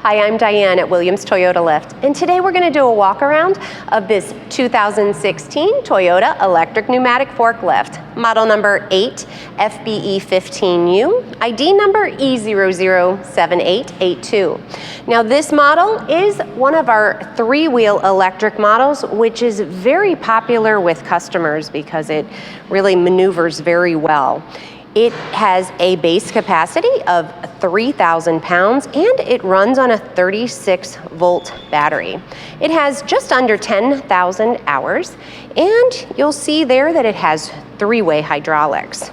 Hi, I'm Diane at Williams Toyota Lift, and today we're going to do a walk around of this 2016 Toyota electric pneumatic forklift, model number 8 FBE15U, ID number E007882. Now this model is one of our three-wheel electric models, which is very popular with customers because it really maneuvers very well. It has a base capacity of 3,000 pounds and it runs on a 36-volt battery. It has just under 10,000 hours, and you'll see there that it has three-way hydraulics.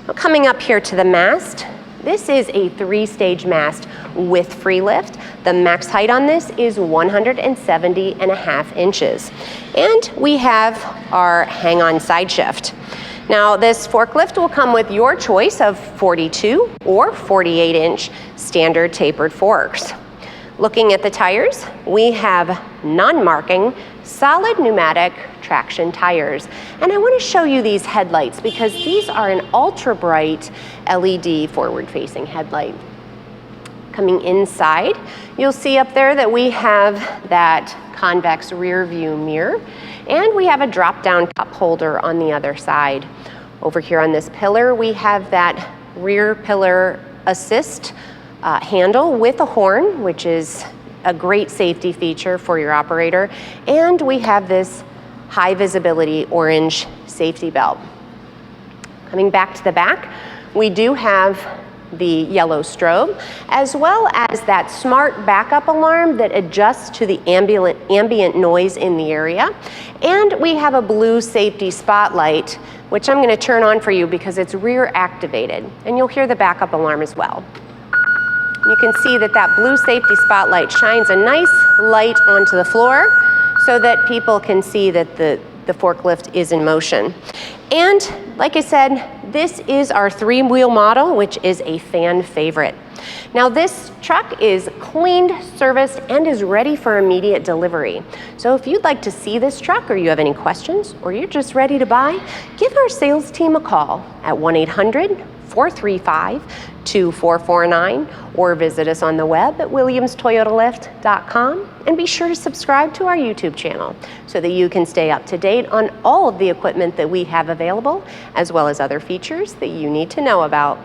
Now, coming up here to the mast, this is a three-stage mast with free lift. The max height on this is 170.5 inches. And we have our hang-on side shift. Now this forklift will come with your choice of 42 or 48-inch standard tapered forks. Looking at the tires, we have non-marking, solid pneumatic traction tires. And I want to show you these headlights because these are an ultra bright LED forward-facing headlight. Coming inside, you'll see up there that we have that convex rear view mirror, and we have a drop-down cup holder on the other side. Over here on this pillar, we have that rear pillar assist handle with a horn, which is a great safety feature for your operator. And we have this high visibility orange safety belt. Coming back to the back, we do have the yellow strobe, as well as that smart backup alarm that adjusts to the ambient noise in the area. And we have a blue safety spotlight, which I'm going to turn on for you because it's rear activated, and you'll hear the backup alarm as well. You can see that that blue safety spotlight shines a nice light onto the floor so that people can see that the forklift is in motion. And like I said, this is our three-wheel model, which is a fan favorite. Now this truck is cleaned, serviced, and is ready for immediate delivery. So if you'd like to see this truck, or you have any questions, or you're just ready to buy, give our sales team a call at 1-800-435-2449, or visit us on the web at williamstoyotalift.com, and be sure to subscribe to our YouTube channel so that you can stay up to date on all of the equipment that we have available, as well as other features that you need to know about.